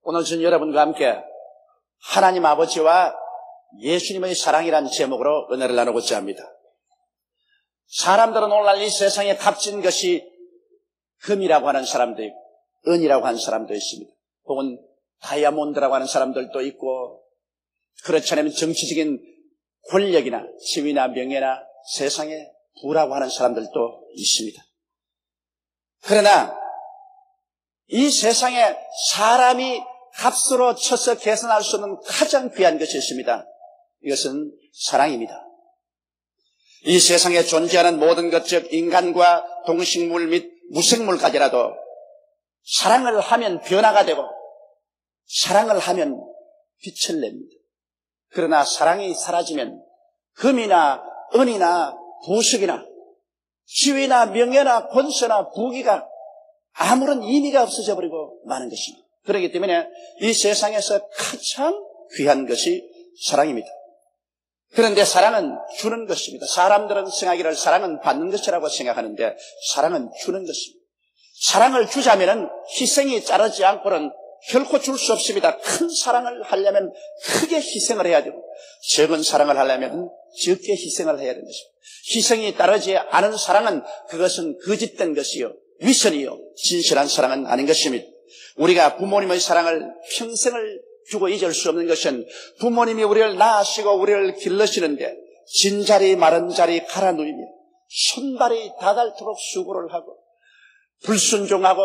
오늘 저는 여러분과 함께 하나님 아버지와 예수님의 사랑이라는 제목으로 은혜를 나누고자 합니다. 사람들은 오늘날 이 세상에 값진 것이 금이라고 하는 사람도 있고 은이라고 하는 사람도 있습니다. 혹은 다이아몬드라고 하는 사람들도 있고, 그렇지 않으면 정치적인 권력이나 지위나 명예나 세상에 부라고 하는 사람들도 있습니다. 그러나 이 세상에 사람이 값으로 쳐서 계산할 수 없는 가장 귀한 것이 있습니다. 이것은 사랑입니다. 이 세상에 존재하는 모든 것, 즉 인간과 동식물 및 무생물까지라도 사랑을 하면 변화가 되고 사랑을 하면 빛을 냅니다. 그러나 사랑이 사라지면 금이나 은이나 보석이나 지위나 명예나 권세나 부귀가 아무런 의미가 없어져 버리고 마는 것입니다. 그렇기 때문에 이 세상에서 가장 귀한 것이 사랑입니다. 그런데 사랑은 주는 것입니다. 사람들은 생각하기를 사랑은 받는 것이라고 생각하는데 사랑은 주는 것입니다. 사랑을 주자면은 희생이 따르지 않고는 결코 줄 수 없습니다. 큰 사랑을 하려면 크게 희생을 해야 되고, 적은 사랑을 하려면 적게 희생을 해야 되는 것입니다. 희생이 따르지 않은 사랑은 그것은 거짓된 것이요, 위선이요, 진실한 사랑은 아닌 것입니다. 우리가 부모님의 사랑을 평생을 주고 잊을 수 없는 것은 부모님이 우리를 낳으시고 우리를 길러시는데 진자리 마른 자리 갈아 누이며 손발이 닿도록 수고를 하고 불순종하고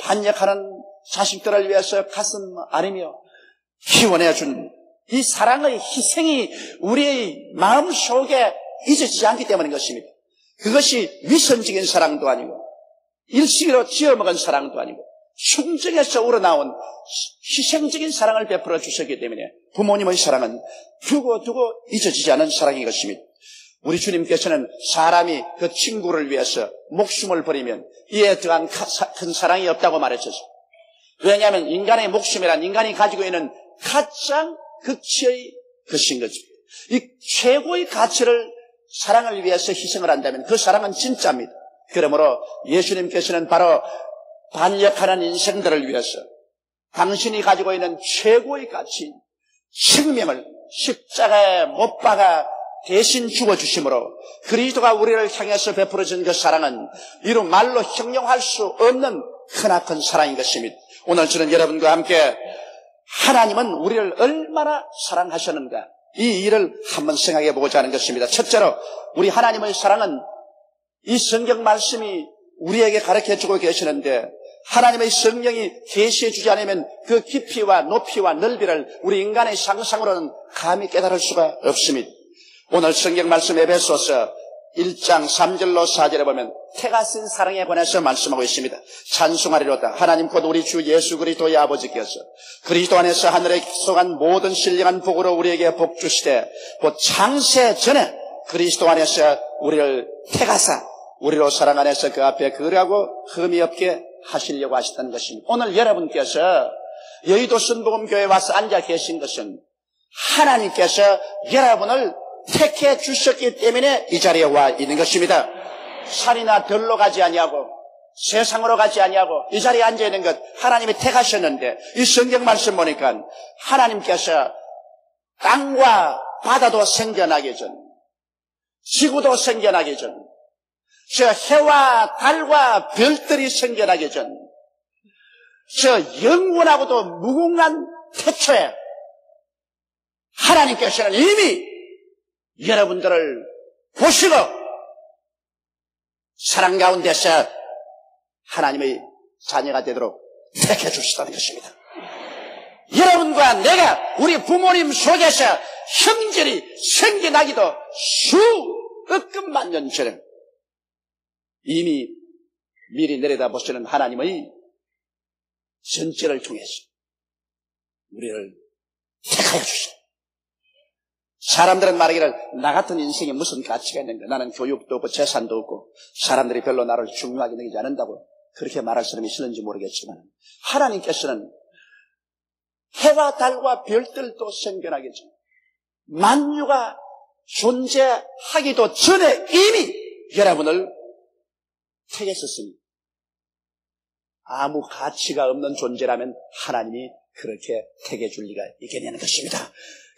반역하는 자식들을 위해서 가슴 아리며 키워내준 이 사랑의 희생이 우리의 마음속에 잊어지지 않기 때문인 것입니다. 그것이 위선적인 사랑도 아니고 일시로 지어먹은 사랑도 아니고 충정에서 우러나온 희생적인 사랑을 베풀어 주셨기 때문에 부모님의 사랑은 두고 잊어지지 않은 사랑인 것입니다. 우리 주님께서는 사람이 그 친구를 위해서 목숨을 버리면 이에 더한 큰 사랑이 없다고 말하셨습니다. 왜냐하면 인간의 목숨이란 인간이 가지고 있는 가장 극치의 것인 것입니다. 이 최고의 가치를 사랑을 위해서 희생을 한다면 그 사랑은 진짜입니다. 그러므로 예수님께서는 바로 반역하는 인생들을 위해서 당신이 가지고 있는 최고의 가치인 생명을 십자가에 못 박아 대신 죽어주심으로 그리스도가 우리를 향해서 베풀어준 그 사랑은 이루 말로 형용할 수 없는 크나큰 사랑인 것입니다. 오늘 저는 여러분과 함께 하나님은 우리를 얼마나 사랑하셨는가, 이 일을 한번 생각해 보고자 하는 것입니다. 첫째로 우리 하나님의 사랑은 이 성경 말씀이 우리에게 가르쳐주고 계시는데 하나님의 성령이 계시해 주지 않으면 그 깊이와 높이와 넓이를 우리 인간의 상상으로는 감히 깨달을 수가 없습니다. 오늘 성경 말씀 에베소서 1장 3절로 4절에 보면 태가 쓴 사랑에 관해서 말씀하고 있습니다. 찬송하리로다. 하나님 곧 우리 주 예수 그리스도의 아버지께서 그리스도 안에서 하늘에 속한 모든 신령한 복으로 우리에게 복 주시되 곧 창세 전에 그리스도 안에서 우리를 태가사 우리로 사랑 안에서 그 앞에 거류하고 흠이 없게 하시려고 하셨다는 것입니다. 오늘 여러분께서 여의도 순복음교회에 와서 앉아 계신 것은 하나님께서 여러분을 택해 주셨기 때문에 이 자리에 와 있는 것입니다. 산이나 들로 가지 아니하고 세상으로 가지 아니하고 이 자리에 앉아 있는 것 하나님이 택하셨는데, 이 성경 말씀 보니까 하나님께서 땅과 바다도 생겨나기 전, 지구도 생겨나기 전, 저 해와 달과 별들이 생겨나기 전, 저 영원하고도 무궁한 태초에 하나님께서는 이미 여러분들을 보시고 사랑 가운데서 하나님의 자녀가 되도록 택해 주시다는 것입니다. 여러분과 내가 우리 부모님 속에서 형제리 생겨나기도 수억만 년 전에 이미 미리 내려다보시는 하나님의 전체를 통해서 우리를 택하여 주시다. 사람들은 말하기를 나 같은 인생에 무슨 가치가 있는가, 나는 교육도 없고 재산도 없고 사람들이 별로 나를 중요하게 여기지 않는다고 그렇게 말할 사람이 있을는지 모르겠지만 하나님께서는 해와 달과 별들도 생겨나기 전, 만유가 존재하기도 전에 이미 여러분을 택했었습니다. 아무 가치가 없는 존재라면 하나님이 그렇게 택해 줄 리가 있겠냐는 것입니다.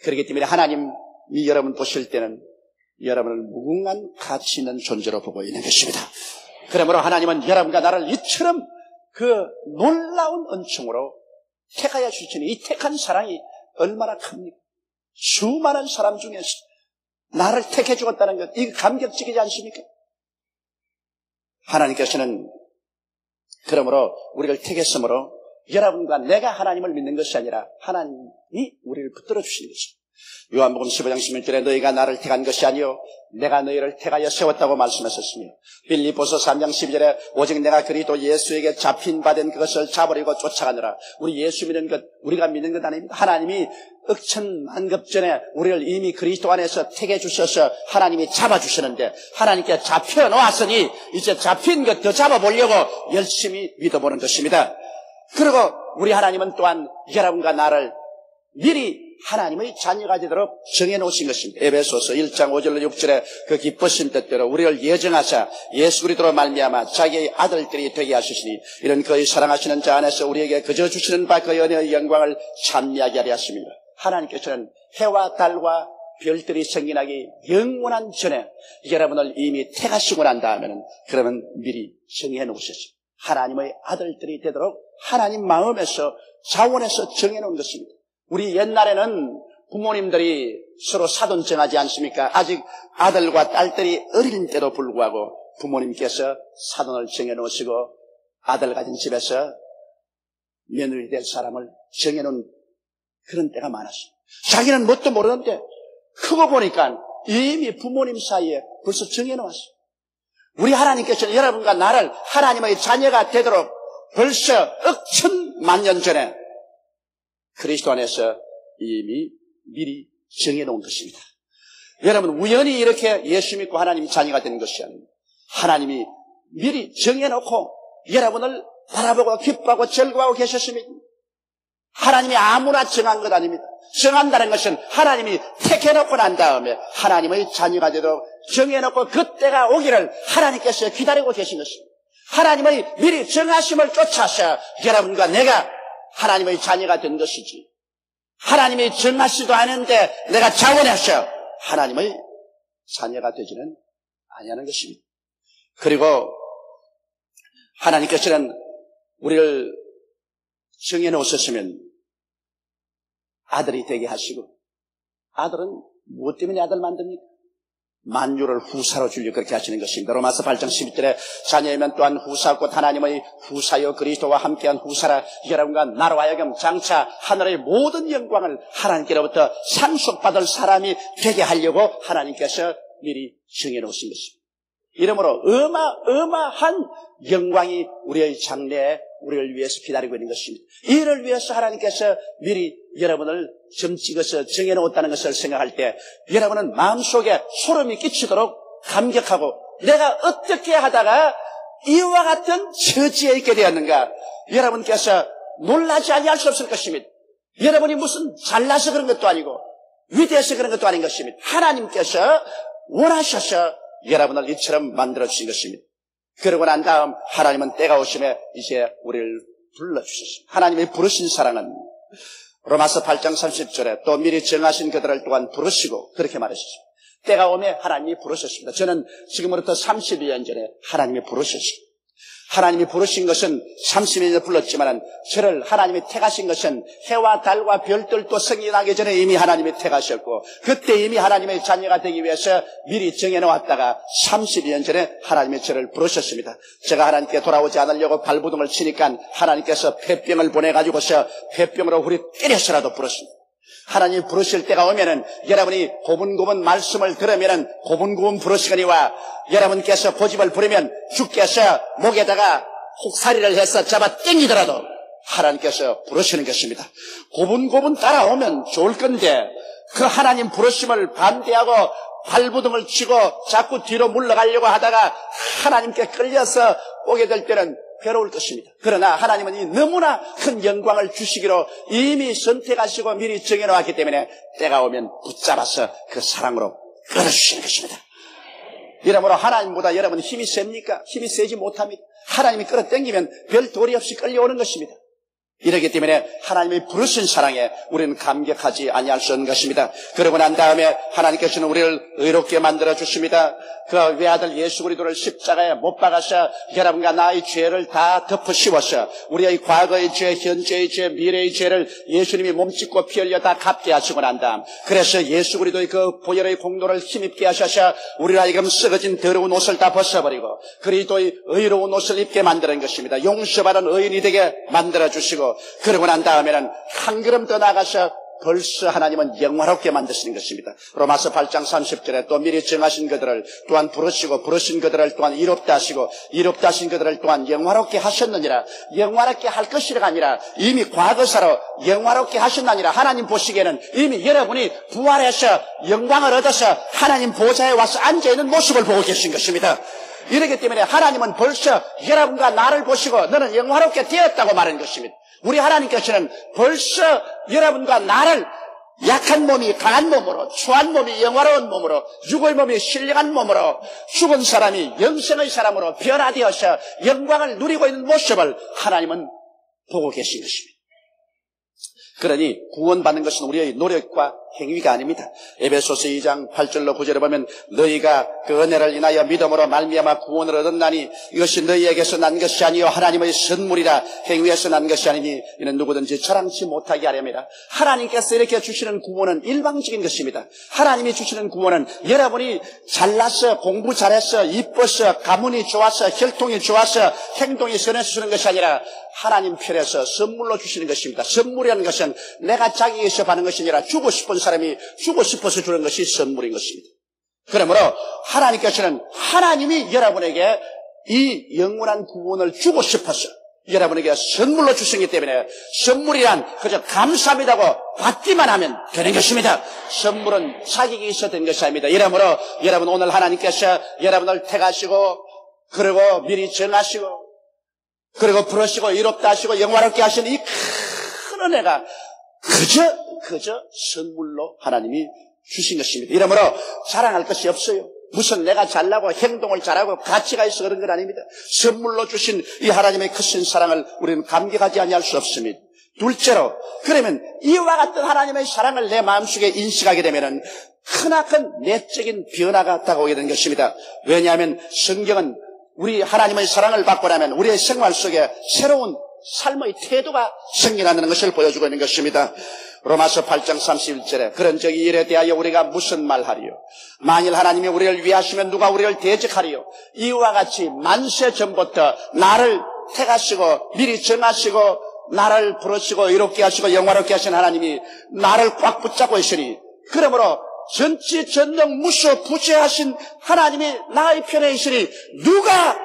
그렇기 때문에 하나님이 여러분 보실 때는 여러분을 무궁한 가치 있는 존재로 보고 있는 것입니다. 그러므로 하나님은 여러분과 나를 이처럼 그 놀라운 은총으로 택하여 주시니 이 택한 사랑이 얼마나 큽니까? 수많은 사람 중에서 나를 택해 주었다는 것, 이거 감격적이지 않습니까? 하나님께서는 그러므로 우리를 택했으므로 여러분과 내가 하나님을 믿는 것이 아니라 하나님이 우리를 붙들어 주시는 것입니다. 요한복음 15장 16절에 너희가 나를 택한 것이 아니요 내가 너희를 택하여 세웠다고 말씀하셨으며 빌립보서 3장 12절에 오직 내가 그리스도 예수에게 잡힌 바 된 그것을 잡으려고 쫓아가느라. 우리 예수 믿는 것, 우리가 믿는 것 아닙니다. 하나님이 억천만급 전에 우리를 이미 그리스도 안에서 택해 주셔서 하나님이 잡아주시는데 하나님께 잡혀놓았으니 이제 잡힌 것 더 잡아보려고 열심히 믿어보는 것입니다. 그리고 우리 하나님은 또한 여러분과 나를 미리 하나님의 자녀가 되도록 정해놓으신 것입니다. 에베소서 1장 5절 6절에 그 기쁘신 뜻대로 우리를 예정하사 예수 그리스도로 말미암아 자기의 아들들이 되게 하시니 이런 그의 사랑하시는 자 안에서 우리에게 그저 주시는 바 그 은혜의 영광을 찬미하게 하려 하십니다. 하나님께서는 해와 달과 별들이 생겨나기 영원한 전에 여러분을 이미 택하시고 난 다음에는 그러면 미리 정해놓으셨습니다. 하나님의 아들들이 되도록 하나님 마음에서 자원에서 정해놓은 것입니다. 우리 옛날에는 부모님들이 서로 사돈 정하지 않습니까? 아직 아들과 딸들이 어린 때도 불구하고 부모님께서 사돈을 정해놓으시고 아들 가진 집에서 며느리 될 사람을 정해놓은 그런 때가 많았어요. 자기는 뭣도 모르는데 크고 보니까 이미 부모님 사이에 벌써 정해놓았어요. 우리 하나님께서는 여러분과 나를 하나님의 자녀가 되도록 벌써 억천만 년 전에 그리스도 안에서 이미 미리 정해놓은 것입니다. 여러분 우연히 이렇게 예수 믿고 하나님 자녀가 된 것이 아닙니다. 하나님이 미리 정해놓고 여러분을 바라보고 기뻐하고 즐거워하고 계셨습니다. 하나님이 아무나 정한 것 아닙니다. 정한다는 것은 하나님이 택해놓고 난 다음에 하나님의 자녀가 되도록 정해놓고 그때가 오기를 하나님께서 기다리고 계신 것입니다. 하나님의 미리 정하심을 쫓아서 여러분과 내가 하나님의 자녀가 된 것이지 하나님이 정하지도 않은데 내가 자원해서 하나님의 자녀가 되지는 아니하는 것입니다. 그리고 하나님께서는 우리를 정해놓으셨으면 아들이 되게 하시고 아들은 무엇 때문에 아들 만듭니까? 만유를 후사로 주려고 그렇게 하시는 것입니다. 로마서 8장 12절에 자녀이면 또한 후사 곧 하나님의 후사여 그리스도와 함께한 후사라. 여러분과 나로 하여금 장차 하늘의 모든 영광을 하나님께로부터 상속받을 사람이 되게 하려고 하나님께서 미리 정해놓으신 것입니다. 이러므로 어마어마한 영광이 우리의 장래에 우리를 위해서 기다리고 있는 것입니다. 이를 위해서 하나님께서 미리 여러분을 점 찍어서 정해놓았다는 것을 생각할 때 여러분은 마음속에 소름이 끼치도록 감격하고 내가 어떻게 하다가 이와 같은 처지에 있게 되었는가 여러분께서 놀라지 아니할 수 없을 것입니다. 여러분이 무슨 잘나서 그런 것도 아니고 위대해서 그런 것도 아닌 것입니다. 하나님께서 원하셔서 여러분을 이처럼 만들어주신 것입니다. 그러고 난 다음 하나님은 때가 오심에 이제 우리를 불러주셨습니다. 하나님이 부르신 사랑은 로마서 8장 30절에 또 미리 정하신 그들을 또한 부르시고 그렇게 말하셨습니다. 때가 오매 하나님이 부르셨습니다. 저는 지금으로부터 32년 전에 하나님이 부르셨습니다. 하나님이 부르신 것은 30년을 불렀지만 저를 하나님이 택하신 것은 해와 달과 별들도 생겨나기 전에 이미 하나님이 택하셨고 그때 이미 하나님의 자녀가 되기 위해서 미리 정해놓았다가 32년 전에 하나님이 저를 부르셨습니다. 제가 하나님께 돌아오지 않으려고 발부둥을 치니까 하나님께서 폐병을 보내가지고서 폐병으로 우리 때려서라도 부르십니다. 하나님이 부르실 때가 오면은 여러분이 고분고분 말씀을 들으면은 고분고분 부르시거니와 여러분께서 고집을 부리면 주께서 목에다가 혹사리를 해서 잡아 당기더라도 하나님께서 부르시는 것입니다. 고분고분 따라오면 좋을 건데 그 하나님 부르심을 반대하고 발부둥을 치고 자꾸 뒤로 물러가려고 하다가 하나님께 끌려서 오게 될 때는 괴로울 것입니다. 그러나 하나님은 이 너무나 큰 영광을 주시기로 이미 선택하시고 미리 정해놓았기 때문에 때가 오면 붙잡아서 그 사랑으로 끌어주시는 것입니다. 이러므로 하나님보다 여러분 힘이 셉니까? 힘이 세지 못합니다. 하나님이 끌어당기면 별 도리 없이 끌려오는 것입니다. 이러기 때문에 하나님이 부르신 사랑에 우리는 감격하지 아니할 수 없는 것입니다. 그러고 난 다음에 하나님께서는 우리를 의롭게 만들어 주십니다. 그 외아들 예수 그리스도를 십자가에 못 박아서 여러분과 나의 죄를 다 덮어씌워서 우리의 과거의 죄, 현재의 죄, 미래의 죄를 예수님이 몸짓고 피 흘려 다 갚게 하시고 난 다음, 그래서 예수 그리스도의 그 보혈의 공로를 힘입게 하셔서 우리를 하여금 썩어진 더러운 옷을 다 벗어버리고 그리스도의 의로운 옷을 입게 만드는 것입니다. 용서받은 의인이 되게 만들어 주시고, 그러고 난 다음에는 한 걸음 더 나가서 벌써 하나님은 영화롭게 만드시는 것입니다. 로마서 8장 30절에 또 미리 정하신 그들을 또한 부르시고 부르신 그들을 또한 이롭다 하시고 이롭다 하신 그들을 또한 영화롭게 하셨느니라. 영화롭게 할 것이라가 아니라 이미 과거사로 영화롭게 하셨느니라. 하나님 보시기에는 이미 여러분이 부활해서 영광을 얻어서 하나님 보좌에 와서 앉아있는 모습을 보고 계신 것입니다. 이렇기 때문에 하나님은 벌써 여러분과 나를 보시고 너는 영화롭게 되었다고 말하는 것입니다. 우리 하나님께서는 벌써 여러분과 나를 약한 몸이 강한 몸으로, 추한 몸이 영화로운 몸으로, 죽을 몸이 신령한 몸으로, 죽은 사람이 영생의 사람으로 변화되어서 영광을 누리고 있는 모습을 하나님은 보고 계신 것입니다. 그러니 구원받는 것은 우리의 노력과 행위가 아닙니다. 에베소서 2장 8절로 9절에 보면 너희가 그 은혜를 인하여 믿음으로 말미암아 구원을 얻었나니 이것이 너희에게서 난 것이 아니요 하나님의 선물이라. 행위에서 난 것이 아니니 이는 누구든지 자랑치 못하게 하렵니다. 하나님께서 이렇게 주시는 구원은 일방적인 것입니다. 하나님이 주시는 구원은 여러분이 잘나서 공부 잘해서 이뻐서 가문이 좋아서 혈통이 좋아서 행동이 선해서 주는 것이 아니라 하나님 편에서 선물로 주시는 것입니다. 선물이라는 것은 내가 자기에서 받는 것이 아니라 주고 싶은 사람이 주고 싶어서 주는 것이 선물인 것입니다. 그러므로 하나님께서는 하나님이 여러분에게 이 영원한 구원을 주고 싶어서 여러분에게 선물로 주시기 때문에 선물이란 그저 감사합니다고 받기만 하면 되는 것입니다. 선물은 자격이 있어야 되는 것이 아닙니다. 이러므로 여러분 오늘 하나님께서 여러분을 택하시고 그리고 미리 정하시고 그리고 부르시고 이롭다 하시고 영화롭게 하시는 이 큰 은혜가 그저 선물로 하나님이 주신 것입니다. 이러므로 자랑할 것이 없어요. 무슨 내가 잘나고 행동을 잘하고 가치가 있어 그런 건 아닙니다. 선물로 주신 이 하나님의 크신 사랑을 우리는 감격하지 아니할 수 없습니다. 둘째로, 그러면 이와 같은 하나님의 사랑을 내 마음속에 인식하게 되면은 크나큰 내적인 변화가 다가오게 되는 것입니다. 왜냐하면 성경은 우리 하나님의 사랑을 받고 나면 우리의 생활 속에 새로운 삶의 태도가 생겨나는 것을 보여주고 있는 것입니다. 로마서 8장 31절에 그런 적이 일에 대하여 우리가 무슨 말하리요? 만일 하나님이 우리를 위하시면 누가 우리를 대적하리요? 이와 같이 만세 전부터 나를 택하시고 미리 정하시고 나를 부르시고 이롭게 하시고 영화롭게 하신 하나님이 나를 꽉 붙잡고 있으니, 그러므로 전지전능 무소부재하신 하나님이 나의 편에 있으니 누가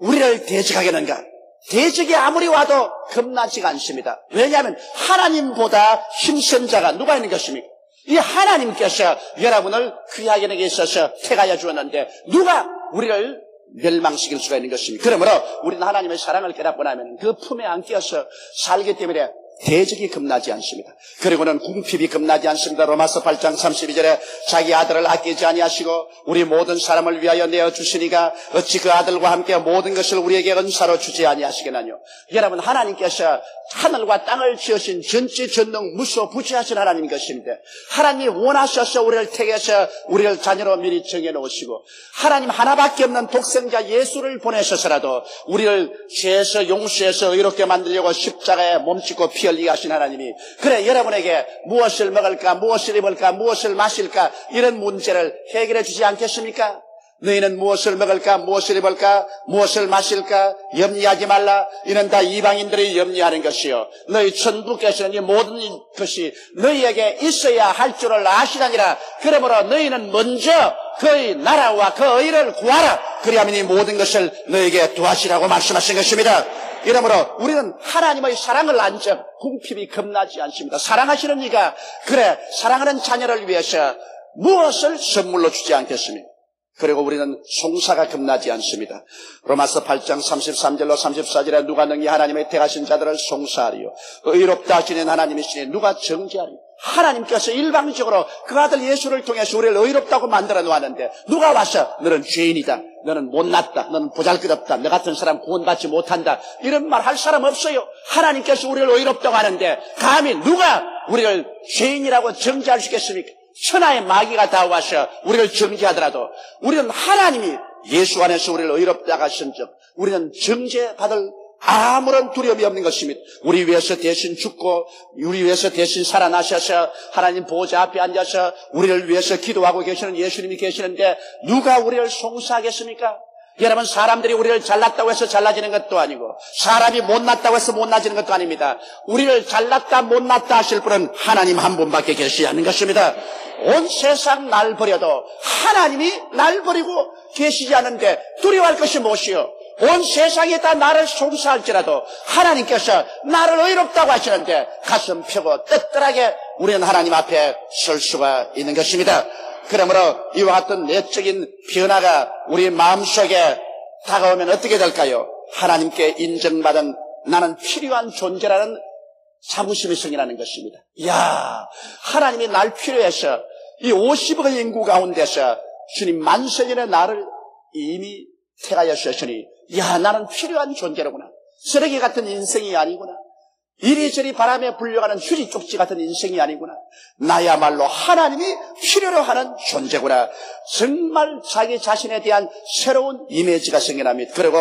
우리를 대적하겠는가? 대적이 아무리 와도 겁나지가 않습니다. 왜냐하면 하나님보다 힘센 자가 누가 있는 것입니까? 이 하나님께서 여러분을 귀하게 여기게 있어서 택하여 주었는데 누가 우리를 멸망시킬 수가 있는 것입니다. 그러므로 우리는 하나님의 사랑을 깨닫고 나면 그 품에 안겨서 살기 때문에 대적이 겁나지 않습니다. 그리고는 궁핍이 겁나지 않습니다. 로마서 8장 32절에 자기 아들을 아끼지 아니하시고 우리 모든 사람을 위하여 내어주시니가 어찌 그 아들과 함께 모든 것을 우리에게 은사로 주지 아니하시겠나요? 여러분, 하나님께서 하늘과 땅을 지으신 전지전능 무소부재하신 하나님 것인데 하나님이 원하셔서 우리를 택해서 우리를 자녀로 미리 정해놓으시고 하나님 하나밖에 없는 독생자 예수를 보내셔서라도 우리를 죄에서 용서해서 의롭게 만들려고 십자가에 몸짓고 피 흘리게 하신 하나님이, 그래 여러분에게 무엇을 먹을까, 무엇을 입을까, 무엇을 마실까 이런 문제를 해결해 주지 않겠습니까? 너희는 무엇을 먹을까, 무엇을 입을까, 무엇을 마실까 염려하지 말라. 이는 다 이방인들이 염려하는 것이요 너희 천부께서는 이 모든 것이 너희에게 있어야 할 줄을 아시나니라. 그러므로 너희는 먼저 그의 나라와 그 의를 구하라. 그리하면 이 모든 것을 너희에게 도하시라고 말씀하신 것입니다. 이러므로 우리는 하나님의 사랑을 안 적 궁핍이 겁나지 않습니다. 사랑하시는 이가 그래 사랑하는 자녀를 위해서 무엇을 선물로 주지 않겠습니까? 그리고 우리는 송사가 겁나지 않습니다. 로마서 8장 33절로 34절에 누가 능히 하나님의 택하신 자들을 송사하리요 의롭다 하시는 하나님이시니 누가 정죄하리요? 하나님께서 일방적으로 그 아들 예수를 통해서 우리를 의롭다고 만들어 놓았는데 누가 와서 너는 죄인이다, 너는 못났다, 너는 보잘것없다, 너 같은 사람 구원받지 못한다 이런 말 할 사람 없어요. 하나님께서 우리를 의롭다고 하는데 감히 누가 우리를 죄인이라고 정죄할 수 있겠습니까? 천하의 마귀가 다 와서 우리를 정죄하더라도 우리는 하나님이 예수 안에서 우리를 의롭다고 하신즉 우리는 정죄받을 아무런 두려움이 없는 것입니다. 우리 위해서 대신 죽고 우리 위해서 대신 살아나셔서 하나님 보좌 앞에 앉아서 우리를 위해서 기도하고 계시는 예수님이 계시는데 누가 우리를 송사하겠습니까? 여러분, 사람들이 우리를 잘났다고 해서 잘나지는 것도 아니고 사람이 못났다고 해서 못나지는 것도 아닙니다. 우리를 잘났다 못났다 하실 분은 하나님 한 분밖에 계시지 않는 것입니다. 온 세상 날 버려도 하나님이 날 버리고 계시지 않는데 두려워할 것이 무엇이요? 온 세상이 다 나를 송사할지라도 하나님께서 나를 의롭다고 하시는데 가슴 펴고 떳떳하게 우리는 하나님 앞에 설 수가 있는 것입니다. 그러므로 이와 같은 내적인 변화가 우리 마음속에 다가오면 어떻게 될까요? 하나님께 인정받은 나는 필요한 존재라는 자부심이 생기는 것입니다. 이야, 하나님이 날 필요해서 이 50억의 인구 가운데서 주님 만세 전에 나를 이미 택하여 주셨으니 야, 나는 필요한 존재로구나. 쓰레기 같은 인생이 아니구나. 이리저리 바람에 불려가는 휴지 쪽지 같은 인생이 아니구나. 나야말로 하나님이 필요로 하는 존재구나. 정말 자기 자신에 대한 새로운 이미지가 생겨납니다. 그리고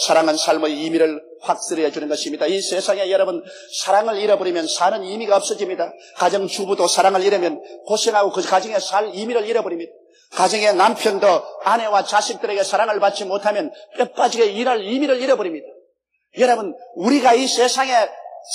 사랑은 삶의 의미를 확실히 해주는 것입니다. 이 세상에 여러분, 사랑을 잃어버리면 사는 의미가 없어집니다. 가정주부도 사랑을 잃으면 고생하고 그 가정에 살 의미를 잃어버립니다. 가정의 남편도 아내와 자식들에게 사랑을 받지 못하면 뼈빠지게 일할 의미를 잃어버립니다. 여러분, 우리가 이 세상에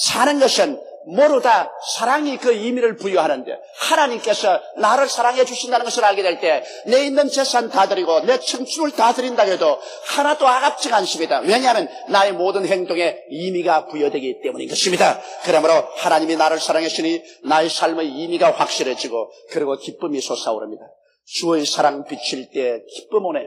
사는 것은 모르다 사랑이 그 의미를 부여하는데 하나님께서 나를 사랑해 주신다는 것을 알게 될 때 내 있는 재산 다 드리고 내 청춘을 다 드린다 해도 하나도 아깝지가 않습니다. 왜냐하면 나의 모든 행동에 의미가 부여되기 때문인 것입니다. 그러므로 하나님이 나를 사랑하시니 나의 삶의 의미가 확실해지고 그리고 기쁨이 솟아오릅니다. 주의 사랑 비칠 때 기쁨 오네.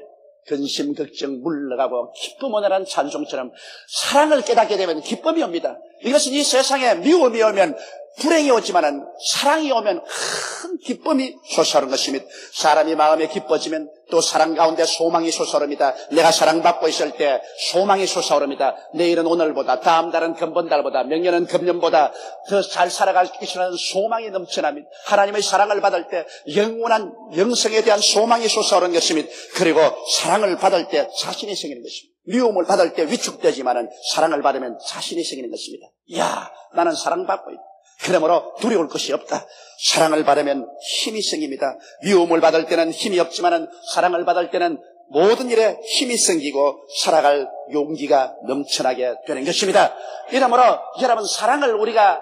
근심, 걱정 물러가고 기쁨 오네라는 찬송처럼 사랑을 깨닫게 되면 기쁨이 옵니다. 이것은 이 세상에 미움이 오면 불행이 오지만은 사랑이 오면 큰 기쁨이 솟아오르는 것입니다. 사람이 마음에 기뻐지면 또 사랑 가운데 소망이 솟아오릅니다. 내가 사랑받고 있을 때 소망이 솟아오릅니다. 내일은 오늘보다, 다음 달은 금번달보다, 명년은 금년보다 더 잘 살아갈 수 있는 소망이 넘쳐납니다. 하나님의 사랑을 받을 때 영원한 영생에 대한 소망이 솟아오르는 것입니다. 그리고 사랑을 받을 때 자신이 생기는 것입니다. 미움을 받을 때 위축되지만은 사랑을 받으면 자신이 생기는 것입니다. 이야, 나는 사랑받고 있다. 그러므로 두려울 것이 없다. 사랑을 받으면 힘이 생깁니다. 미움을 받을 때는 힘이 없지만은 사랑을 받을 때는 모든 일에 힘이 생기고 살아갈 용기가 넘쳐나게 되는 것입니다. 이러므로 여러분, 사랑을 우리가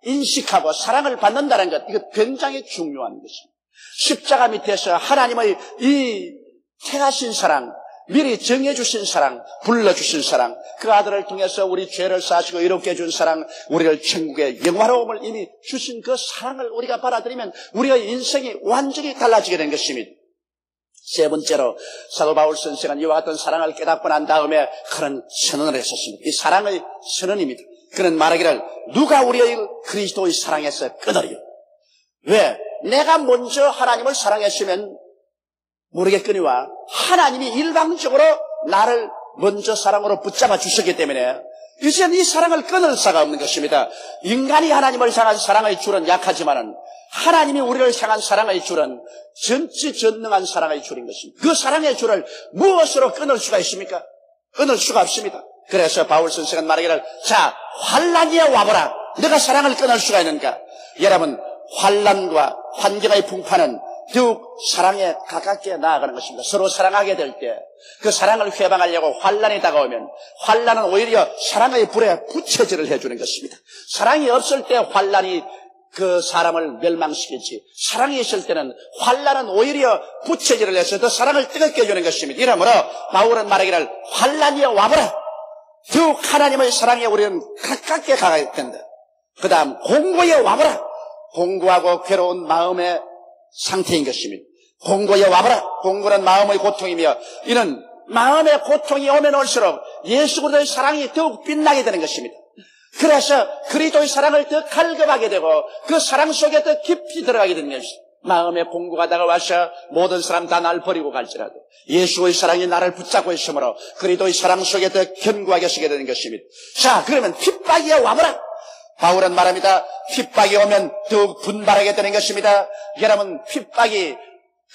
인식하고 사랑을 받는다는 것, 이거 굉장히 중요한 것입니다. 십자가 밑에서 하나님의 이 택하신 사랑, 미리 정해주신 사랑, 불러주신 사랑, 그 아들을 통해서 우리 죄를 사시고 이롭게 해준 사랑, 우리를 천국의 영화로움을 이미 주신 그 사랑을 우리가 받아들이면 우리의 인생이 완전히 달라지게 된 것입니다. 세 번째로 사도 바울 선생은 이와 같은 사랑을 깨닫고 난 다음에 그런 선언을 했었습니다. 이 사랑의 선언입니다. 그는 말하기를 누가 우리의 그리스도의 사랑에서 끊으리요. 왜? 내가 먼저 하나님을 사랑했으면 모르겠거니와 하나님이 일방적으로 나를 먼저 사랑으로 붙잡아 주셨기 때문에 이제는 이 사랑을 끊을 수가 없는 것입니다. 인간이 하나님을 향한 사랑의 줄은 약하지만은 하나님이 우리를 향한 사랑의 줄은 전지전능한 사랑의 줄인 것입니다. 그 사랑의 줄을 무엇으로 끊을 수가 있습니까? 끊을 수가 없습니다. 그래서 바울 선생은 말하기를 자, 환난이 와보라. 내가 사랑을 끊을 수가 있는가? 여러분, 환난과 환경의 풍파는 더욱 사랑에 가깝게 나아가는 것입니다. 서로 사랑하게 될 때 그 사랑을 회방하려고 환난이 다가오면 환난은 오히려 사랑의 불에 부채질을 해주는 것입니다. 사랑이 없을 때 환난이 그 사람을 멸망시키지, 사랑이 있을 때는 환난은 오히려 부채질을 해서 더 사랑을 뜨겁게 해주는 것입니다. 이러므로 바울은 말하기를 환난이 와보라. 더욱 하나님의 사랑에 우리는 가깝게 가야 된다. 그 다음 공고에 와보라. 공고하고 괴로운 마음의 상태인 것입니다. 공고에 와보라. 공고는 마음의 고통이며 이는 마음의 고통이 오면 올수록 예수 그리스도의 사랑이 더욱 빛나게 되는 것입니다. 그래서 그리스도의 사랑을 더 갈급하게 되고 그 사랑 속에 더 깊이 들어가게 되는 것이 마음의 공고가 다가와서 모든 사람 다 날 버리고 갈지라도 예수의 사랑이 나를 붙잡고 있으므로 그리스도의 사랑 속에 더 견고하게 서게 되는 것입니다. 자, 그러면 핍박이 와보라. 바울은 말합니다. 핍박이 오면 더욱 분발하게 되는 것입니다. 여러분, 핍박이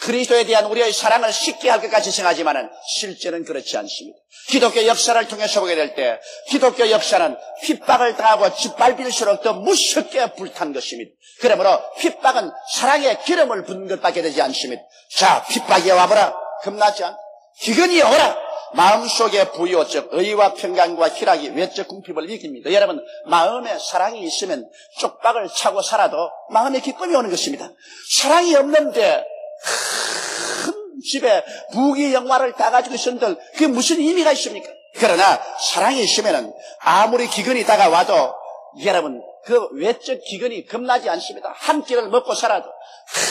그리스도에 대한 우리의 사랑을 쉽게 할 것 같이 생각하지만 실제는 그렇지 않습니다. 기독교 역사를 통해서 보게 될 때 기독교 역사는 핍박을 당하고 짓밟힐수록 더 무섭게 불탄 것입니다. 그러므로 핍박은 사랑의 기름을 붓는 것밖에 되지 않습니다. 자, 핍박이 와보라. 겁나지 않? 기근이 오라. 마음속의 부요, 즉 의와 평강과 희락이 외적 궁핍을 이깁니다. 여러분, 마음에 사랑이 있으면 쪽박을 차고 살아도 마음에 기쁨이 오는 것입니다. 사랑이 없는데 큰 집에 부귀 영화를 다 가지고 있었는데 그게 무슨 의미가 있습니까? 그러나 사랑이 있으면 아무리 기근이 다가와도 여러분 그 외적 기근이 겁나지 않습니다. 한 끼를 먹고 살아도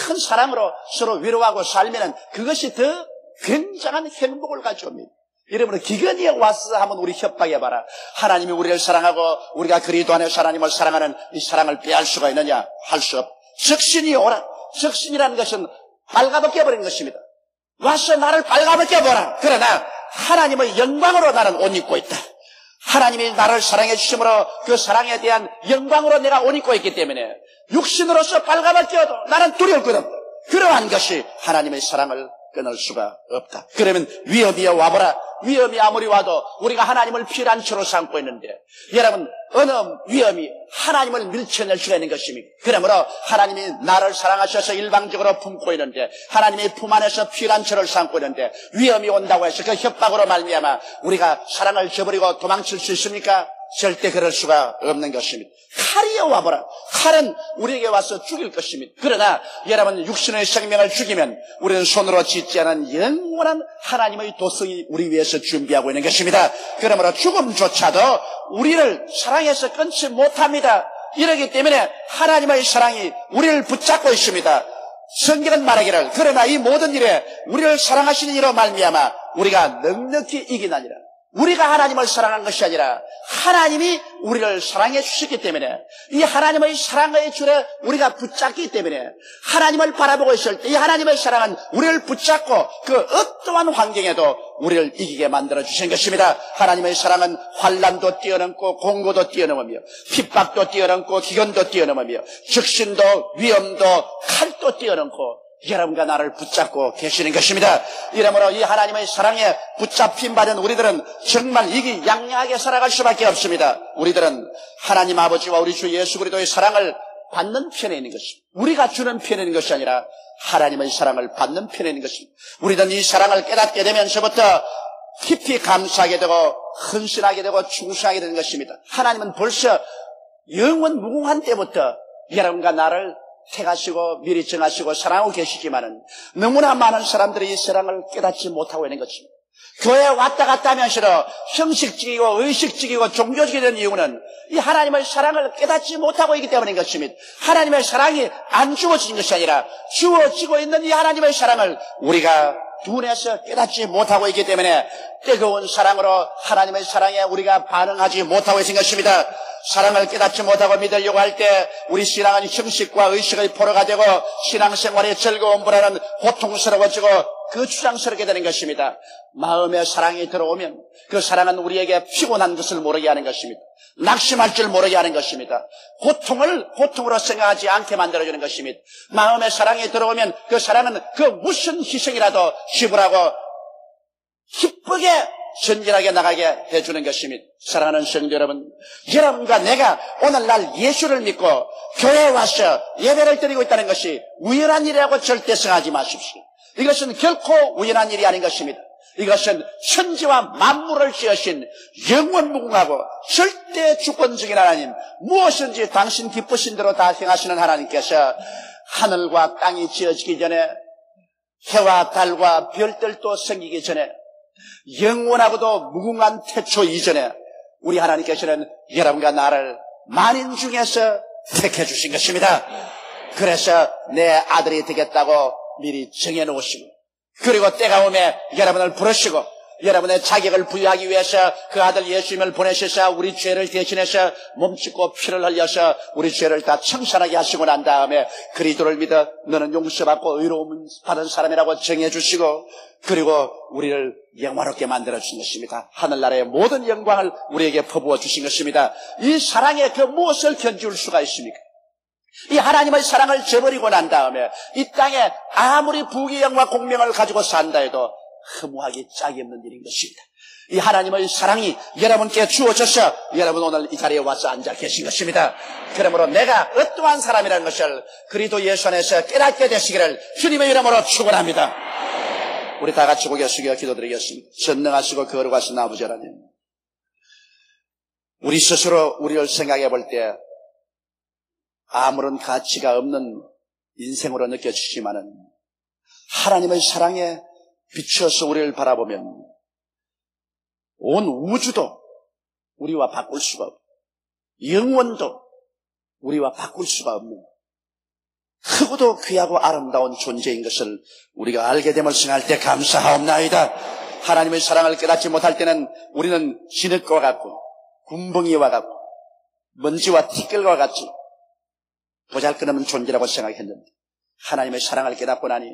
큰 사랑으로 서로 위로하고 살면 그것이 더 굉장한 행복을 가져옵니다. 여러분, 기근이 왔어 하면 우리 협박해봐라. 하나님이 우리를 사랑하고 우리가 그리스도 안에서 하나님을 사랑하는 이 사랑을 빼앗을 수가 있느냐? 할 수 없. 적신이 오라. 적신이라는 것은 빨가벗겨버리는 것입니다. 와서 나를 빨가벗겨보라. 그러나 하나님의 영광으로 나는 옷 입고 있다. 하나님이 나를 사랑해 주심으로 그 사랑에 대한 영광으로 내가 옷 입고 있기 때문에 육신으로서 빨가벗겨도 나는 두려울 것 없다. 그러한 것이 하나님의 사랑을 끊을 수가 없다. 그러면 위험이 와보라. 위험이 아무리 와도 우리가 하나님을 피난처로 삼고 있는데 여러분, 어느 위험이 하나님을 밀쳐낼 수가 있는 것입니다. 그러므로 하나님이 나를 사랑하셔서 일방적으로 품고 있는데 하나님의 품 안에서 피난처를 삼고 있는데 위험이 온다고 해서 그 협박으로 말미암아 우리가 사랑을 저버리고 도망칠 수 있습니까? 절대 그럴 수가 없는 것입니다. 칼이 와보라. 칼은 우리에게 와서 죽일 것입니다. 그러나 여러분, 육신의 생명을 죽이면 우리는 손으로 짓지 않은 영원한 하나님의 도성이 우리 위해서 준비하고 있는 것입니다. 그러므로 죽음조차도 우리를 사랑해서 끊지 못합니다. 이러기 때문에 하나님의 사랑이 우리를 붙잡고 있습니다. 성경은 말하기를 그러나 이 모든 일에 우리를 사랑하시는 이로 말미암아 우리가 넉넉히 이기나니라. 우리가 하나님을 사랑한 것이 아니라 하나님이 우리를 사랑해 주셨기 때문에 이 하나님의 사랑의 줄에 우리가 붙잡기 때문에 하나님을 바라보고 있을 때 이 하나님의 사랑은 우리를 붙잡고 그 어떠한 환경에도 우리를 이기게 만들어 주신 것입니다. 하나님의 사랑은 환난도 뛰어넘고 공고도 뛰어넘으며 핍박도 뛰어넘고 기근도 뛰어넘으며 적신도 위험도 칼도 뛰어넘고 여러분과 나를 붙잡고 계시는 것입니다. 이러므로 이 하나님의 사랑에 붙잡힌 받은 우리들은 정말 이기양양하게 살아갈 수밖에 없습니다. 우리들은 하나님 아버지와 우리 주 예수 그리스도의 사랑을 받는 편에 있는 것입니다. 우리가 주는 편에 있는 것이 아니라 하나님의 사랑을 받는 편에 있는 것입니다. 우리들은 이 사랑을 깨닫게 되면서부터 깊이 감사하게 되고 헌신하게 되고 충성하게 되는 것입니다. 하나님은 벌써 영원 무궁한 때부터 여러분과 나를 택하시고 미리 정하시고 사랑하고 계시지만은 너무나 많은 사람들이 이 사랑을 깨닫지 못하고 있는 것입니다. 교회에 왔다 갔다 하면서도 형식적이고 의식적이고 종교적이 된 이유는 이 하나님의 사랑을 깨닫지 못하고 있기 때문인 것입니다. 하나님의 사랑이 안 주어진 것이 아니라 주어지고 있는 이 하나님의 사랑을 우리가 눈에서 깨닫지 못하고 있기 때문에 뜨거운 사랑으로 하나님의 사랑에 우리가 반응하지 못하고 있는 것입니다. 사랑을 깨닫지 못하고 믿으려고 할 때 우리 신앙은 형식과 의식의 포로가 되고 신앙생활의 즐거움보다는 고통스러워지고 거추장스럽게 되는 것입니다. 마음에 사랑이 들어오면 그 사랑은 우리에게 피곤한 것을 모르게 하는 것입니다. 낙심할 줄 모르게 하는 것입니다. 고통을 고통으로 생각하지 않게 만들어주는 것입니다. 마음에 사랑이 들어오면 그 사랑은 그 무슨 희생이라도 지불하고 기쁘게 전진하게 나가게 해주는 것입니다. 사랑하는 성도 여러분, 여러분과 내가 오늘날 예수를 믿고 교회에 와서 예배를 드리고 있다는 것이 우연한 일이라고 절대 생각하지 마십시오. 이것은 결코 우연한 일이 아닌 것입니다. 이것은 천지와 만물을 지으신 영원무궁하고 절대 주권적인 하나님, 무엇인지 당신 기쁘신 대로 다 행하시는 하나님께서 하늘과 땅이 지어지기 전에 해와 달과 별들도 생기기 전에 영원하고도 무궁한 태초 이전에 우리 하나님께서는 여러분과 나를 만인 중에서 택해 주신 것입니다. 그래서 내 아들이 되겠다고 미리 정해놓으시고 그리고 때가 오면 여러분을 부르시고 여러분의 자격을 부여하기 위해서 그 아들 예수님을 보내셔서 우리 죄를 대신해서 몸짓고 피를 흘려서 우리 죄를 다 청산하게 하시고 난 다음에 그리스도를 믿어 너는 용서받고 의로움 받은 사람이라고 정해주시고 그리고 우리를 영화롭게 만들어주신 것입니다. 하늘나라의 모든 영광을 우리에게 퍼부어 주신 것입니다. 이 사랑에 그 무엇을 견줄 수가 있습니까? 이 하나님의 사랑을 저버리고 난 다음에 이 땅에 아무리 부귀영화 공명을 가지고 산다 해도 허무하기 짝이 없는 일인 것입니다. 이 하나님의 사랑이 여러분께 주어져서 여러분 오늘 이 자리에 와서 앉아 계신 것입니다. 그러므로 내가 어떠한 사람이라는 것을 그리스도 예수 안에서 깨닫게 되시기를 주님의 이름으로 축원합니다. 우리 다 같이 고개 숙여 기도드리겠습니다. 전능하시고 거룩하신 아버지 하나님, 우리 스스로 우리를 생각해 볼 때 아무런 가치가 없는 인생으로 느껴지지만은 하나님의 사랑에 비추어서 우리를 바라보면 온 우주도 우리와 바꿀 수가 없고 영원도 우리와 바꿀 수가 없는 크고도 귀하고 아름다운 존재인 것을 우리가 알게 됨을 생각할 때 감사하옵나이다. 하나님의 사랑을 깨닫지 못할 때는 우리는 진흙과 같고 군벙이와 같고 먼지와 티끌과 같이 보잘것없는 존재라고 생각했는데 하나님의 사랑을 깨닫고 나니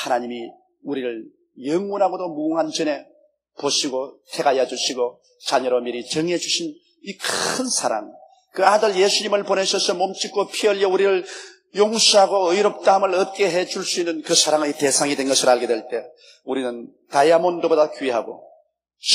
하나님이 우리를 영원하고도 무궁한 전에 보시고 택하여 주시고 자녀로 미리 정해 주신 이 큰 사랑, 그 아들 예수님을 보내셔서 몸짓고 피 흘려 우리를 용서하고 의롭다함을 얻게 해줄 수 있는 그 사랑의 대상이 된 것을 알게 될 때 우리는 다이아몬드보다 귀하고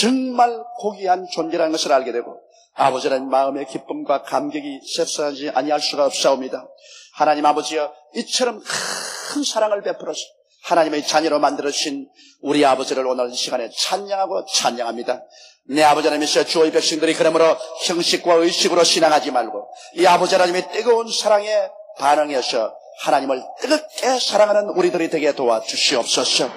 정말 고귀한 존재라는 것을 알게 되고 아버지는 마음의 기쁨과 감격이 셉싸하지 아니할 수가 없사옵니다. 하나님 아버지여, 이처럼 큰 사랑을 베풀어서 하나님의 자녀로 만들어주신 우리 아버지를 오늘 이 시간에 찬양하고 찬양합니다. 내 아버지 하나님이시여, 주의 백성들이 그러므로 형식과 의식으로 신앙하지 말고 이 아버지 하나님의 뜨거운 사랑에 반응해서 하나님을 뜨겁게 사랑하는 우리들이 되게 도와주시옵소서.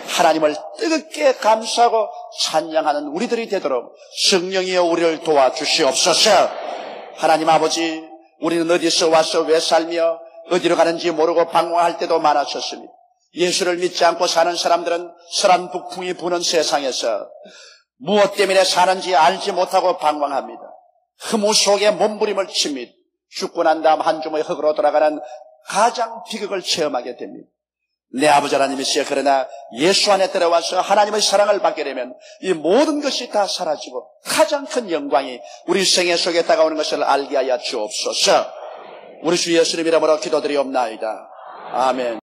하나님을 뜨겁게 감사하고 찬양하는 우리들이 되도록 성령이여 우리를 도와주시옵소서. 하나님 아버지, 우리는 어디서 와서 왜 살며 어디로 가는지 모르고 방황할 때도 많았었습니다. 예수를 믿지 않고 사는 사람들은 설한 북풍이 부는 세상에서 무엇 때문에 사는지 알지 못하고 방황합니다. 허무 속에 몸부림을 칩니다. 죽고 난 다음 한 주머니 흙으로 돌아가는 가장 비극을 체험하게 됩니다. 내 아버지 하나님이시여, 그러나 예수 안에 들어와서 하나님의 사랑을 받게 되면 이 모든 것이 다 사라지고 가장 큰 영광이 우리 생애 속에 다가오는 것을 알게 하여 주옵소서. 우리 주 예수님 이름으로 기도드리옵나이다. 아멘.